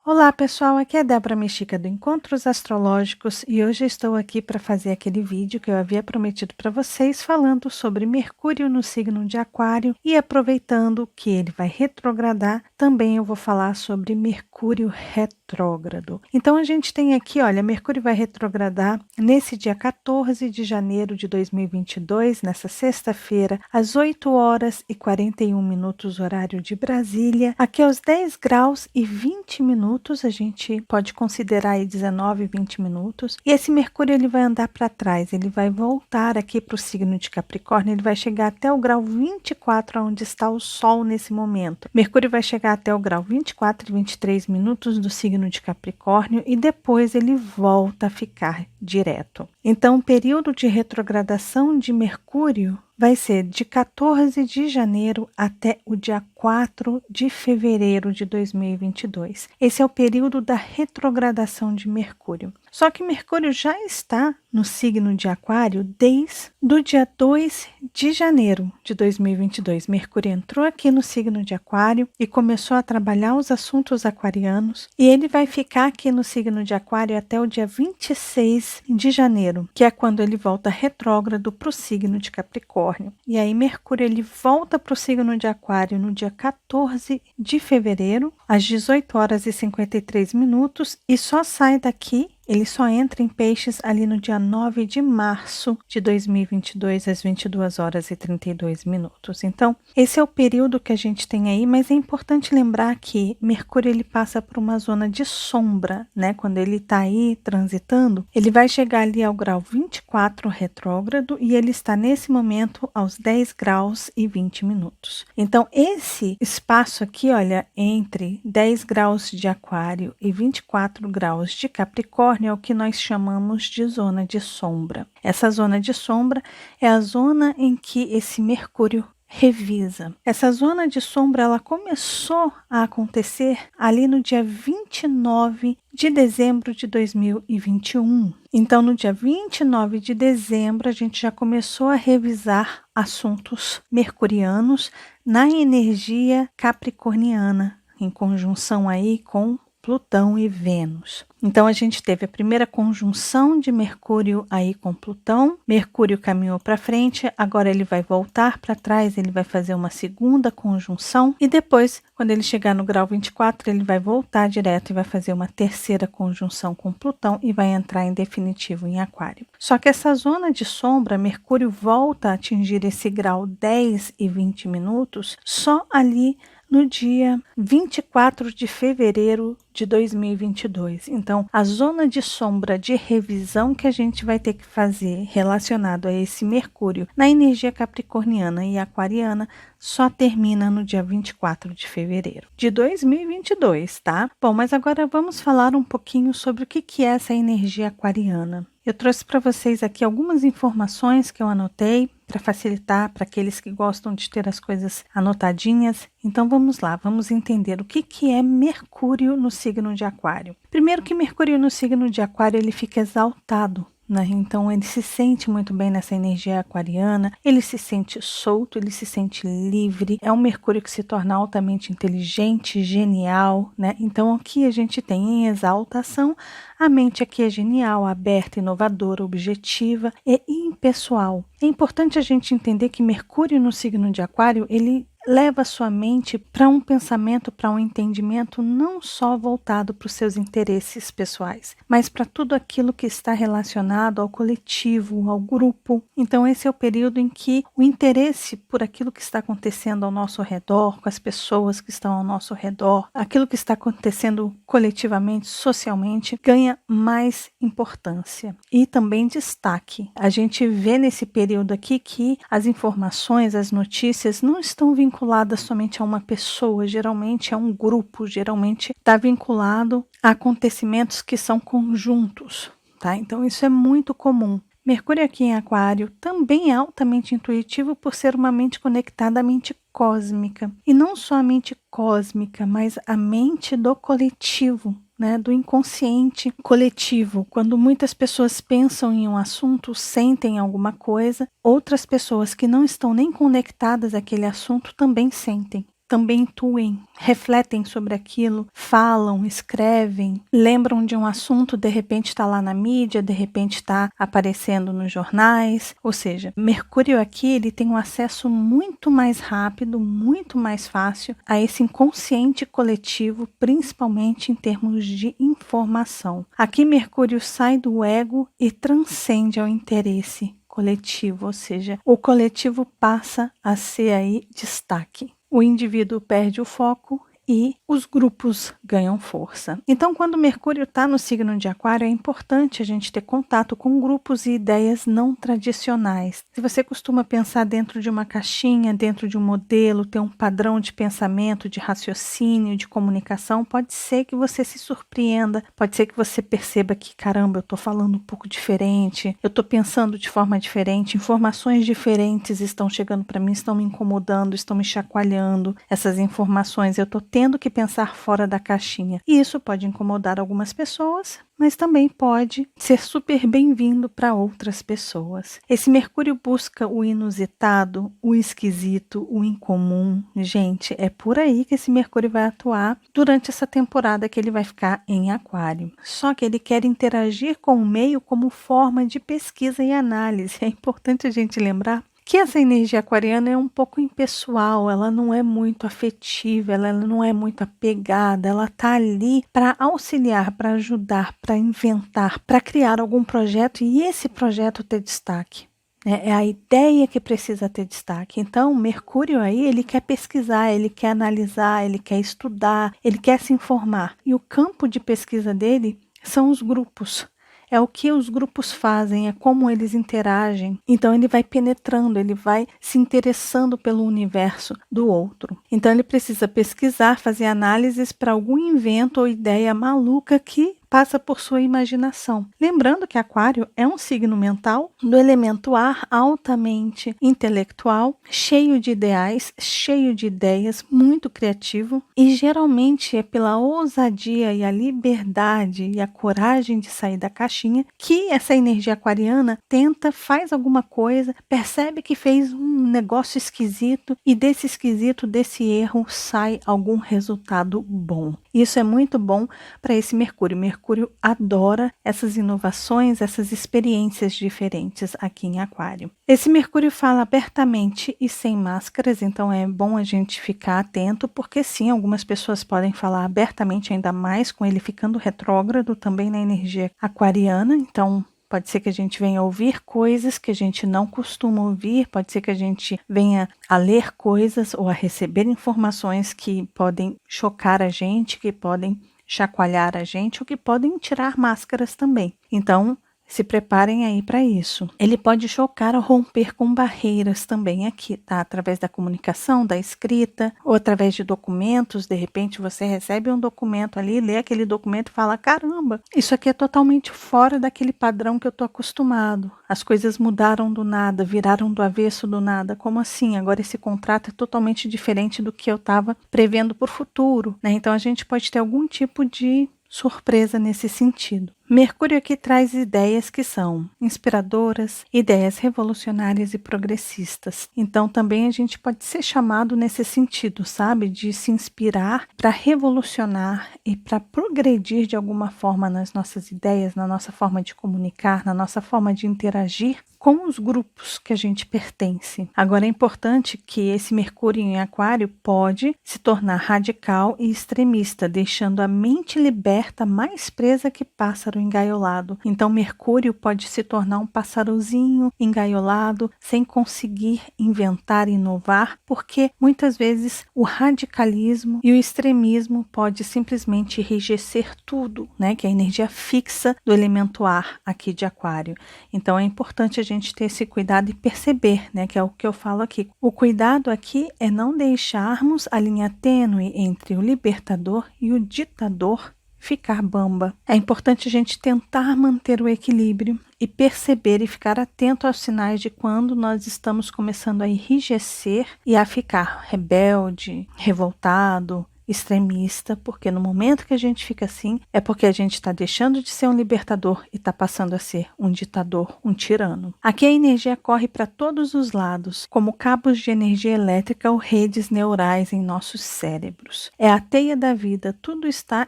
Olá pessoal, aqui é Débora Mexica do Encontros Astrológicos e hoje eu estou aqui para fazer aquele vídeo que eu havia prometido para vocês falando sobre Mercúrio no signo de Aquário e aproveitando que ele vai retrogradar, também eu vou falar sobre Mercúrio retrógrado. Então a gente tem aqui, olha, Mercúrio vai retrogradar nesse dia 14 de janeiro de 2022, nessa sexta-feira, às 8 horas e 41 minutos horário de Brasília, aqui aos 10 graus e 20 minutos, a gente pode considerar aí 19, 20 minutos. E esse Mercúrio ele vai andar para trás, ele vai voltar aqui para o signo de Capricórnio, ele vai chegar até o grau 24, onde está o Sol nesse momento. Mercúrio vai chegar até o grau 24 e 23 minutos do signo de Capricórnio e depois ele volta a ficar direto. Então, o período de retrogradação de Mercúrio vai ser de 14 de janeiro até o dia 4 de fevereiro de 2022. Esse é o período da retrogradação de Mercúrio. Só que Mercúrio já está no signo de Aquário desde o dia 2 de janeiro de 2022. Mercúrio entrou aqui no signo de Aquário e começou a trabalhar os assuntos aquarianos. E ele vai ficar aqui no signo de Aquário até o dia 26 de janeiro, que é quando ele volta retrógrado para o signo de Capricórnio. E aí Mercúrio ele volta para o signo de Aquário no dia 14 de fevereiro, às 18 horas e 53 minutos, e só sai daqui. Ele só entra em Peixes ali no dia 9 de março de 2022, às 22 horas e 32 minutos. Então, esse é o período que a gente tem aí, mas é importante lembrar que Mercúrio ele passa por uma zona de sombra, né? Quando ele está aí transitando, ele vai chegar ali ao grau 24 retrógrado e ele está nesse momento aos 10 graus e 20 minutos. Então, esse espaço aqui, olha, entre 10 graus de Aquário e 24 graus de Capricórnio, é o que nós chamamos de zona de sombra. Essa zona de sombra é a zona em que esse Mercúrio revisa. Essa zona de sombra ela começou a acontecer ali no dia 29 de dezembro de 2021. Então, no dia 29 de dezembro, a gente já começou a revisar assuntos mercurianos na energia capricorniana, em conjunção aí com Plutão e Vênus. Então a gente teve a primeira conjunção de Mercúrio aí com Plutão. Mercúrio caminhou para frente, agora ele vai voltar para trás, ele vai fazer uma segunda conjunção e depois, quando ele chegar no grau 24, ele vai voltar direto e vai fazer uma terceira conjunção com Plutão e vai entrar em definitivo em Aquário. Só que essa zona de sombra, Mercúrio volta a atingir esse grau 10 e 20 minutos só ali no dia 24 de fevereiro de 2022. Então, a zona de sombra de revisão que a gente vai ter que fazer relacionado a esse Mercúrio na energia capricorniana e aquariana só termina no dia 24 de fevereiro de 2022, tá? Bom, mas agora vamos falar um pouquinho sobre o que é essa energia aquariana. Eu trouxe para vocês aqui algumas informações que eu anotei para facilitar para aqueles que gostam de ter as coisas anotadinhas. Então vamos lá, vamos entender o que é Mercúrio no signo de Aquário. Primeiro que Mercúrio no signo de Aquário ele fica exaltado, né? Então ele se sente muito bem nessa energia aquariana, ele se sente solto, ele se sente livre, é um Mercúrio que se torna altamente inteligente, genial, né? Então aqui a gente tem em exaltação, a mente aqui é genial, aberta, inovadora, objetiva e impessoal. É importante a gente entender que Mercúrio no signo de Aquário, ele leva a sua mente para um pensamento, para um entendimento não só voltado para os seus interesses pessoais, mas para tudo aquilo que está relacionado ao coletivo, ao grupo. Então esse é o período em que o interesse por aquilo que está acontecendo ao nosso redor, com as pessoas que estão ao nosso redor, aquilo que está acontecendo coletivamente, socialmente, ganha mais importância e também destaque. A gente vê nesse período aqui que as informações, as notícias não estão vinculadas somente a uma pessoa, geralmente a um grupo, geralmente está vinculado a acontecimentos que são conjuntos, tá? Então isso é muito comum. Mercúrio aqui em Aquário também é altamente intuitivo por ser uma mente conectada à mente cósmica. E não só a mente cósmica, mas a mente do coletivo, né, do inconsciente coletivo. Quando muitas pessoas pensam em um assunto, sentem alguma coisa, outras pessoas que não estão nem conectadas àquele assunto também sentem. também intuem, refletem sobre aquilo, falam, escrevem, lembram de um assunto, de repente está lá na mídia, de repente está aparecendo nos jornais. Ou seja, Mercúrio aqui ele tem um acesso muito mais rápido, muito mais fácil a esse inconsciente coletivo, principalmente em termos de informação. Aqui Mercúrio sai do ego e transcende ao interesse coletivo, ou seja, o coletivo passa a ser aí destaque. O indivíduo perde o foco e os grupos ganham força. Então, quando Mercúrio está no signo de Aquário, é importante a gente ter contato com grupos e ideias não tradicionais. Se você costuma pensar dentro de uma caixinha, dentro de um modelo, ter um padrão de pensamento, de raciocínio, de comunicação, pode ser que você se surpreenda, pode ser que você perceba que, caramba, eu estou falando um pouco diferente, eu estou pensando de forma diferente, informações diferentes estão chegando para mim, estão me incomodando, estão me chacoalhando. Essas informações eu estou tendo que pensar fora da caixinha. E isso pode incomodar algumas pessoas, mas também pode ser super bem-vindo para outras pessoas. Esse Mercúrio busca o inusitado, o esquisito, o incomum. Gente, é por aí que esse Mercúrio vai atuar durante essa temporada que ele vai ficar em Aquário. Só que ele quer interagir com o meio como forma de pesquisa e análise. É importante a gente lembrar que essa energia aquariana é um pouco impessoal, ela não é muito afetiva, ela não é muito apegada, ela está ali para auxiliar, para ajudar, para inventar, para criar algum projeto e esse projeto ter destaque. É a ideia que precisa ter destaque. Então, Mercúrio aí, ele quer pesquisar, ele quer analisar, ele quer estudar, ele quer se informar. E o campo de pesquisa dele são os grupos. É o que os grupos fazem, é como eles interagem. Então ele vai penetrando, ele vai se interessando pelo universo do outro. Então ele precisa pesquisar, fazer análises para algum invento ou ideia maluca que passa por sua imaginação. Lembrando que Aquário é um signo mental do elemento ar, altamente intelectual, cheio de ideais, cheio de ideias, muito criativo e geralmente é pela ousadia e a liberdade e a coragem de sair da caixinha que essa energia aquariana tenta, faz alguma coisa, percebe que fez um negócio esquisito e desse esquisito, desse erro, sai algum resultado bom. Isso é muito bom para esse Mercúrio. Mercúrio adora essas inovações, essas experiências diferentes aqui em Aquário. Esse Mercúrio fala abertamente e sem máscaras, então é bom a gente ficar atento, porque sim, algumas pessoas podem falar abertamente, ainda mais com ele ficando retrógrado também na energia aquariana, então pode ser que a gente venha ouvir coisas que a gente não costuma ouvir, pode ser que a gente venha a ler coisas ou a receber informações que podem chocar a gente, que podem chacoalhar a gente ou que podem tirar máscaras também. Então, se preparem aí para isso. Ele pode chocar ou romper com barreiras também aqui, tá? Através da comunicação, da escrita, ou através de documentos. De repente você recebe um documento ali, lê aquele documento e fala, caramba, isso aqui é totalmente fora daquele padrão que eu tô acostumado. As coisas mudaram do nada, viraram do avesso do nada. Como assim? Agora esse contrato é totalmente diferente do que eu estava prevendo por futuro, né? Então a gente pode ter algum tipo de surpresa nesse sentido. Mercúrio aqui traz ideias que são inspiradoras, ideias revolucionárias e progressistas. Então também a gente pode ser chamado nesse sentido, sabe? De se inspirar para revolucionar e para progredir de alguma forma nas nossas ideias, na nossa forma de comunicar, na nossa forma de interagir com os grupos que a gente pertence. Agora é importante que esse Mercúrio em Aquário pode se tornar radical e extremista, deixando a mente liberta mais presa que pássaro engaiolado. Então Mercúrio pode se tornar um passarozinho engaiolado, sem conseguir inventar e inovar, porque muitas vezes o radicalismo e o extremismo pode simplesmente enrijecer tudo, né? Que é a energia fixa do elemento ar aqui de Aquário. Então é importante a gente ter esse cuidado e perceber, né? Que é o que eu falo aqui. O cuidado aqui é não deixarmos a linha tênue entre o libertador e o ditador ficar bamba. É importante a gente tentar manter o equilíbrio e perceber e ficar atento aos sinais de quando nós estamos começando a enrijecer e a ficar rebelde, revoltado, extremista, porque no momento que a gente fica assim, é porque a gente está deixando de ser um libertador e está passando a ser um ditador, um tirano. Aqui a energia corre para todos os lados, como cabos de energia elétrica ou redes neurais em nossos cérebros. É a teia da vida, tudo está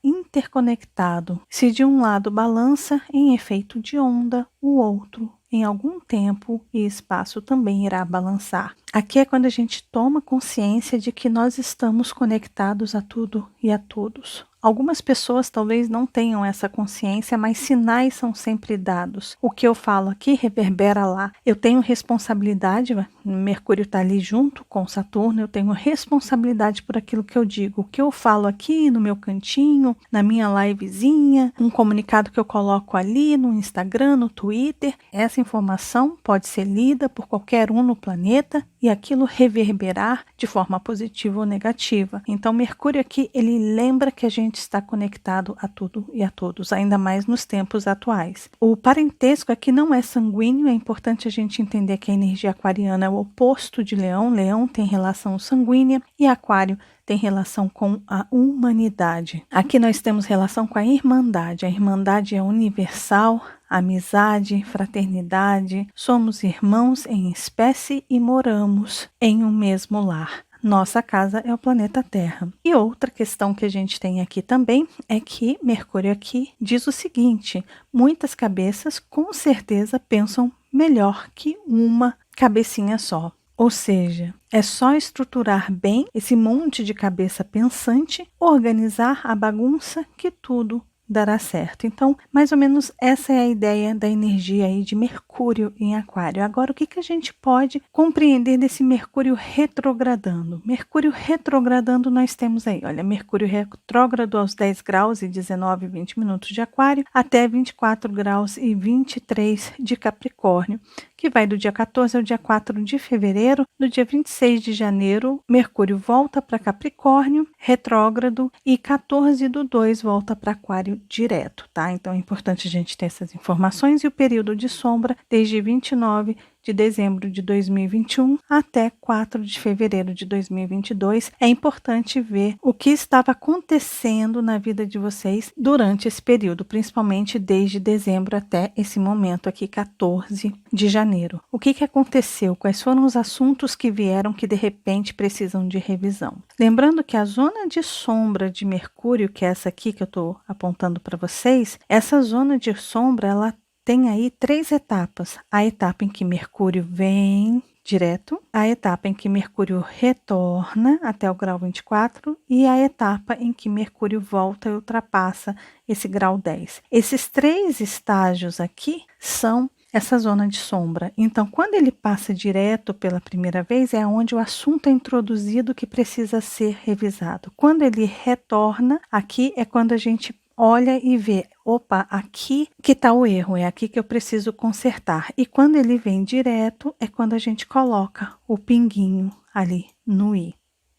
interconectado. Se de um lado balança, em efeito de onda, o outro em algum tempo e espaço também irá balançar. Aqui é quando a gente toma consciência de que nós estamos conectados a tudo e a todos. Algumas pessoas talvez não tenham essa consciência, mas sinais são sempre dados. O que eu falo aqui reverbera lá. Eu tenho responsabilidade, Mercúrio está ali junto com Saturno, eu tenho responsabilidade por aquilo que eu digo. O que eu falo aqui no meu cantinho, na minha livezinha, um comunicado que eu coloco ali no Instagram, no Twitter, essa informação pode ser lida por qualquer um no planeta e aquilo reverberar de forma positiva ou negativa. Então, Mercúrio aqui, ele lembra que a gente está conectado a tudo e a todos, ainda mais nos tempos atuais. O parentesco aqui não é sanguíneo, é importante a gente entender que a energia aquariana é o oposto de Leão. Leão tem relação sanguínea e Aquário tem relação com a humanidade. Aqui nós temos relação com a irmandade. A irmandade é universal, amizade, fraternidade. Somos irmãos em espécie e moramos em um mesmo lar. Nossa casa é o planeta Terra. E outra questão que a gente tem aqui também é que Mercúrio aqui diz o seguinte: muitas cabeças com certeza pensam melhor que uma cabecinha só. Ou seja, é só estruturar bem esse monte de cabeça pensante, organizar a bagunça que tudo dará certo. Então, mais ou menos essa é a ideia da energia aí de Mercúrio em Aquário. Agora, o que a gente pode compreender desse Mercúrio retrogradando? Mercúrio retrogradando nós temos aí, olha, Mercúrio retrógrado aos 10 graus e 19 e 20 minutos de Aquário até 24 graus e 23 de Capricórnio, que vai do dia 14 ao dia 4 de fevereiro. No dia 26 de janeiro, Mercúrio volta para Capricórnio, retrógrado, e 14/2 volta para Aquário direto, tá? Então é importante a gente ter essas informações. E o período de sombra desde 29 de dezembro de 2021 até 4 de fevereiro de 2022. É importante ver o que estava acontecendo na vida de vocês durante esse período, principalmente desde dezembro até esse momento aqui, 14 de janeiro. O que aconteceu? Quais foram os assuntos que vieram que de repente precisam de revisão? Lembrando que a zona de sombra de Mercúrio, que é essa aqui que eu estou apontando para vocês, essa zona de sombra, ela tem aí 3 etapas. A etapa em que Mercúrio vem direto, a etapa em que Mercúrio retorna até o grau 24 e a etapa em que Mercúrio volta e ultrapassa esse grau 10. Esses 3 estágios aqui são essa zona de sombra. Então, quando ele passa direto pela primeira vez, é onde o assunto é introduzido que precisa ser revisado. Quando ele retorna, aqui é quando a gente olha e vê, opa, aqui que está o erro, é aqui que eu preciso consertar. E quando ele vem direto, é quando a gente coloca o pinguinho ali no i,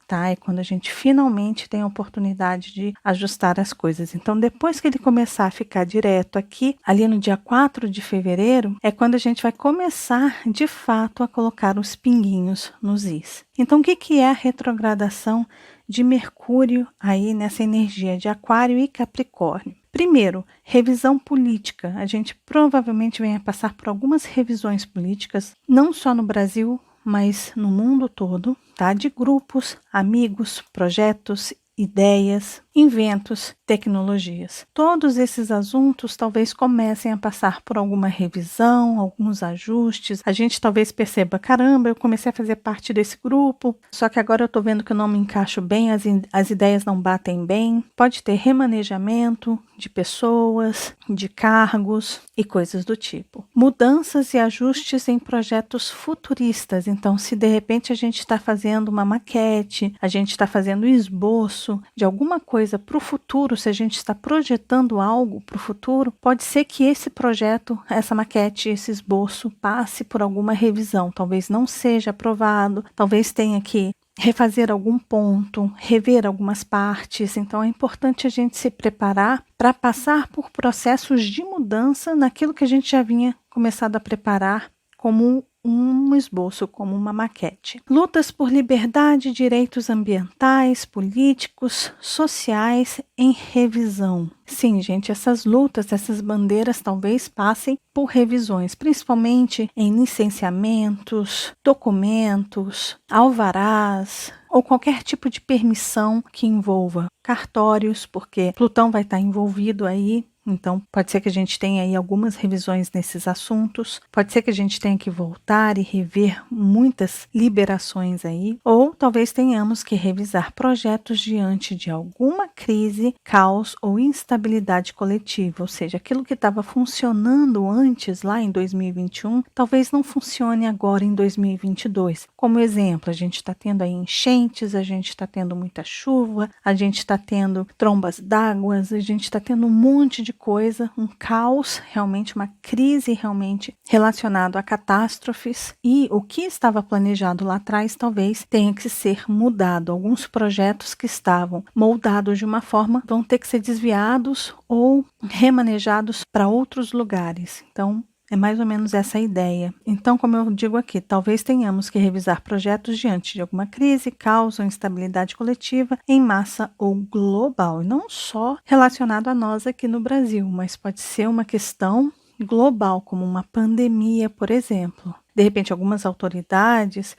tá? É quando a gente finalmente tem a oportunidade de ajustar as coisas. Então, depois que ele começar a ficar direto aqui, ali no dia 4 de fevereiro, é quando a gente vai começar, de fato, a colocar os pinguinhos nos is. Então, o que é a retrogradação de Mercúrio aí nessa energia de Aquário e Capricórnio? Primeiro, revisão política. A gente provavelmente venha passar por algumas revisões políticas, não só no Brasil, mas no mundo todo, tá? De grupos, amigos, projetos, ideias, inventos, tecnologias. Todos esses assuntos talvez comecem a passar por alguma revisão, alguns ajustes. A gente talvez perceba, caramba, eu comecei a fazer parte desse grupo, só que agora eu estou vendo que eu não me encaixo bem, as ideias não batem bem. Pode ter remanejamento de pessoas, de cargos e coisas do tipo. Mudanças e ajustes em projetos futuristas. Então, se de repente a gente está fazendo uma maquete, a gente está fazendo um esboço de alguma coisa para o futuro, se a gente está projetando algo para o futuro, pode ser que esse projeto, essa maquete, esse esboço passe por alguma revisão. Talvez não seja aprovado, talvez tenha que refazer algum ponto, rever algumas partes. Então é importante a gente se preparar para passar por processos de mudança naquilo que a gente já vinha começado a preparar como um esboço, como uma maquete. Lutas por liberdade, direitos ambientais, políticos, sociais em revisão. Sim, gente, essas lutas, essas bandeiras talvez passem por revisões, principalmente em licenciamentos, documentos, alvarás ou qualquer tipo de permissão que envolva cartórios, porque Plutão vai estar envolvido aí. Então, pode ser que a gente tenha aí algumas revisões nesses assuntos, pode ser que a gente tenha que voltar e rever muitas liberações aí, ou talvez tenhamos que revisar projetos diante de alguma crise, caos ou instabilidade coletiva, ou seja, aquilo que estava funcionando antes, lá em 2021, talvez não funcione agora em 2022. Como exemplo, a gente está tendo aí enchentes, a gente está tendo muita chuva, a gente está tendo trombas d'água, a gente está tendo um monte de coisa, um caos, realmente uma crise realmente relacionado a catástrofes, e o que estava planejado lá atrás talvez tenha que ser mudado. Alguns projetos que estavam moldados de uma forma vão ter que ser desviados ou remanejados para outros lugares. Então, é mais ou menos essa a ideia. Então, como eu digo aqui, talvez tenhamos que revisar projetos diante de alguma crise, caos ou instabilidade coletiva em massa ou global, e não só relacionado a nós aqui no Brasil, mas pode ser uma questão global, como uma pandemia, por exemplo. De repente, algumas autoridades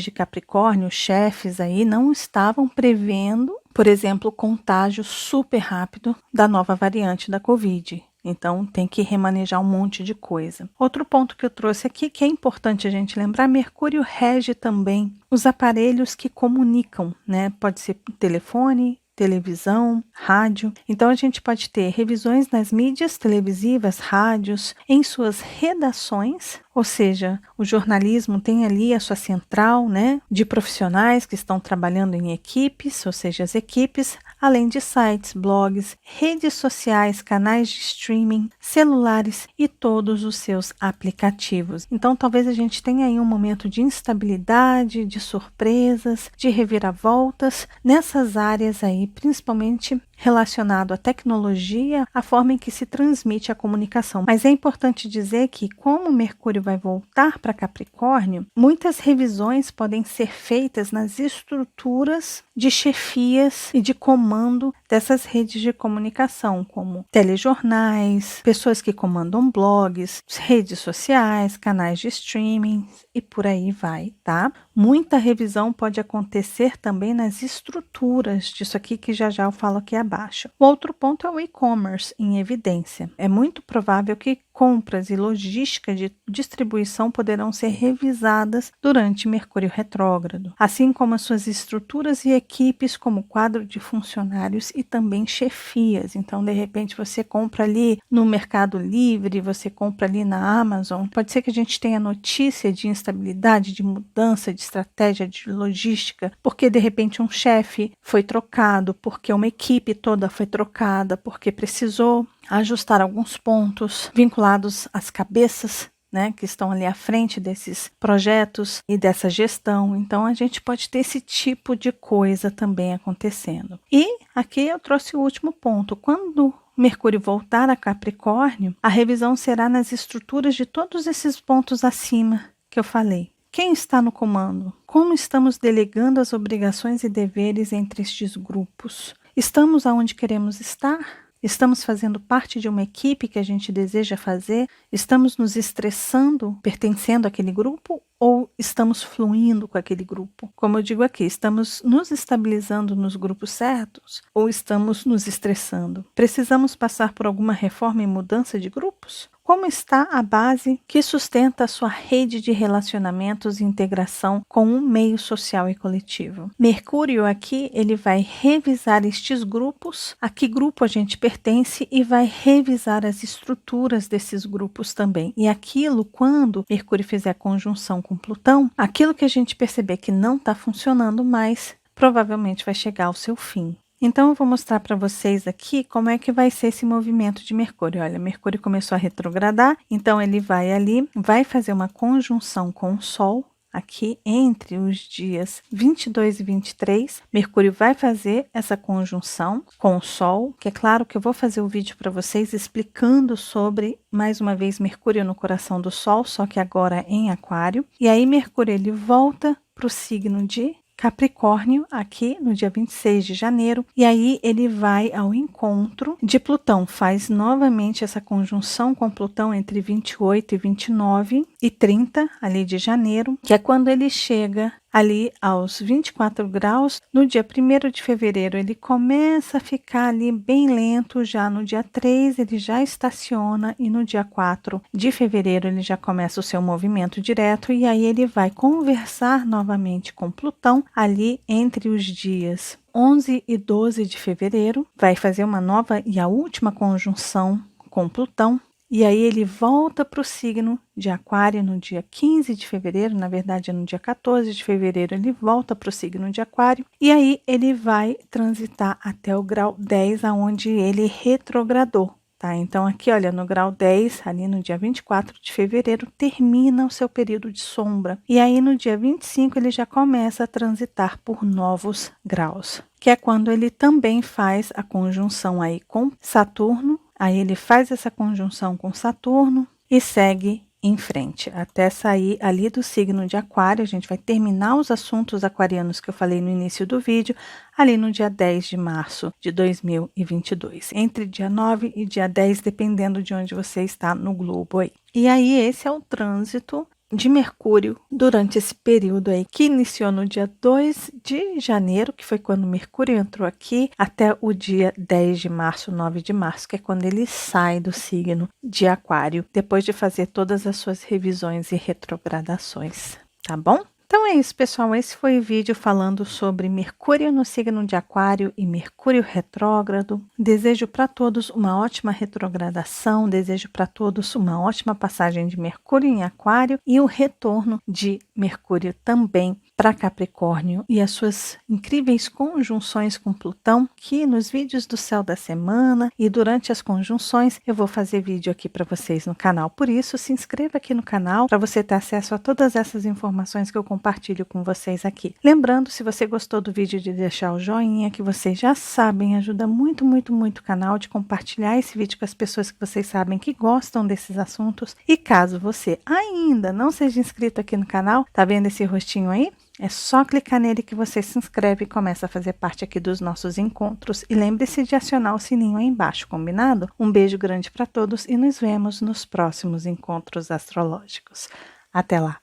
de Capricórnio, chefes aí, não estavam prevendo, por exemplo, o contágio super rápido da nova variante da Covid. Então, tem que remanejar um monte de coisa. Outro ponto que eu trouxe aqui, que é importante a gente lembrar, Mercúrio rege também os aparelhos que comunicam, né? Pode ser telefone, televisão, rádio. Então, a gente pode ter revisões nas mídias televisivas, rádios, em suas redações, ou seja, o jornalismo tem ali a sua central, né, de profissionais que estão trabalhando em equipes, ou seja, as equipes, além de sites, blogs, redes sociais, canais de streaming, celulares e todos os seus aplicativos. Então, talvez a gente tenha aí um momento de instabilidade, de surpresas, de reviravoltas nessas áreas aí, principalmente relacionado à tecnologia, a forma em que se transmite a comunicação. Mas é importante dizer que, como Mercúrio vai voltar para Capricórnio, muitas revisões podem ser feitas nas estruturas de chefias e de comando dessas redes de comunicação, como telejornais, pessoas que comandam blogs, redes sociais, canais de streaming e por aí vai, tá? Muita revisão pode acontecer também nas estruturas disso aqui que já eu falo aqui abaixo. O outro ponto é o e-commerce em evidência. É muito provável que compras e logística de distribuição poderão ser revisadas durante Mercúrio retrógrado, assim como as suas estruturas e equipes, como quadro de funcionários e também chefias. Então, de repente, você compra ali no Mercado Livre, você compra ali na Amazon. Pode ser que a gente tenha notícia de instabilidade, de mudança de estratégia de logística, porque de repente um chefe foi trocado, porque uma equipe toda foi trocada, porque precisou ajustar alguns pontos vinculados às cabeças, né, que estão ali à frente desses projetos e dessa gestão. Então, a gente pode ter esse tipo de coisa também acontecendo. E aqui eu trouxe o último ponto. Quando Mercúrio voltar a Capricórnio, a revisão será nas estruturas de todos esses pontos acima que eu falei. Quem está no comando? Como estamos delegando as obrigações e deveres entre estes grupos? Estamos aonde queremos estar? Estamos fazendo parte de uma equipe que a gente deseja fazer? Estamos nos estressando pertencendo àquele grupo ou estamos fluindo com aquele grupo? Como eu digo aqui, estamos nos estabilizando nos grupos certos ou estamos nos estressando? Precisamos passar por alguma reforma e mudança de grupos? Como está a base que sustenta a sua rede de relacionamentos e integração com um meio social e coletivo? Mercúrio aqui, ele vai revisar estes grupos, a que grupo a gente pertence e vai revisar as estruturas desses grupos também. E aquilo, quando Mercúrio fizer conjunção com Plutão, aquilo que a gente perceber que não está funcionando mais, provavelmente vai chegar ao seu fim. Então, eu vou mostrar para vocês aqui como é que vai ser esse movimento de Mercúrio. Olha, Mercúrio começou a retrogradar, então ele vai ali, vai fazer uma conjunção com o Sol, aqui entre os dias 22 e 23, Mercúrio vai fazer essa conjunção com o Sol, que é claro que eu vou fazer o vídeo para vocês explicando sobre, mais uma vez, Mercúrio no coração do Sol, só que agora em Aquário. E aí Mercúrio ele volta para o signo de Capricórnio, aqui no dia 26 de janeiro, e aí ele vai ao encontro de Plutão, faz novamente essa conjunção com Plutão entre 28 e 29 e 30 ali de janeiro, que é quando ele chega ali aos 24 graus. No dia 1º de fevereiro ele começa a ficar ali bem lento, já no dia 3 ele já estaciona e no dia 4 de fevereiro ele já começa o seu movimento direto e aí ele vai conversar novamente com Plutão ali entre os dias 11 e 12 de fevereiro, vai fazer uma nova e a última conjunção com Plutão. E aí ele volta para o signo de Aquário no dia 15 de fevereiro, na verdade no dia 14 de fevereiro ele volta para o signo de Aquário, e aí ele vai transitar até o grau 10, aonde ele retrogradou, tá? Então aqui, olha, no grau 10, ali no dia 24 de fevereiro, termina o seu período de sombra, e aí no dia 25 ele já começa a transitar por novos graus, que é quando ele também faz a conjunção aí com Saturno. Aí ele faz essa conjunção com Saturno e segue em frente, até sair ali do signo de Aquário. A gente vai terminar os assuntos aquarianos que eu falei no início do vídeo, ali no dia 10 de março de 2022. Entre dia 9 e dia 10, dependendo de onde você está no globo aí. E aí esse é o trânsito de Mercúrio durante esse período aí, que iniciou no dia 2 de janeiro, que foi quando Mercúrio entrou aqui, até o dia 10 de março, 9 de março, que é quando ele sai do signo de Aquário, depois de fazer todas as suas revisões e retrogradações, tá bom? Então é isso, pessoal. Esse foi o vídeo falando sobre Mercúrio no signo de Aquário e Mercúrio retrógrado. Desejo para todos uma ótima retrogradação, desejo para todos uma ótima passagem de Mercúrio em Aquário e o retorno de Mercúrio também para Capricórnio e as suas incríveis conjunções com Plutão, que nos vídeos do céu da semana e durante as conjunções eu vou fazer vídeo aqui para vocês no canal. Por isso, se inscreva aqui no canal para você ter acesso a todas essas informações que eu compartilho com vocês aqui. Lembrando, se você gostou do vídeo, de deixar o joinha, que vocês já sabem, ajuda muito, muito, muito o canal, de compartilhar esse vídeo com as pessoas que vocês sabem que gostam desses assuntos. E caso você ainda não seja inscrito aqui no canal, tá vendo esse rostinho aí? É só clicar nele que você se inscreve e começa a fazer parte aqui dos nossos encontros. E lembre-se de acionar o sininho aí embaixo, combinado? Um beijo grande para todos e nos vemos nos próximos encontros astrológicos. Até lá.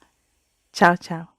Tchau, tchau.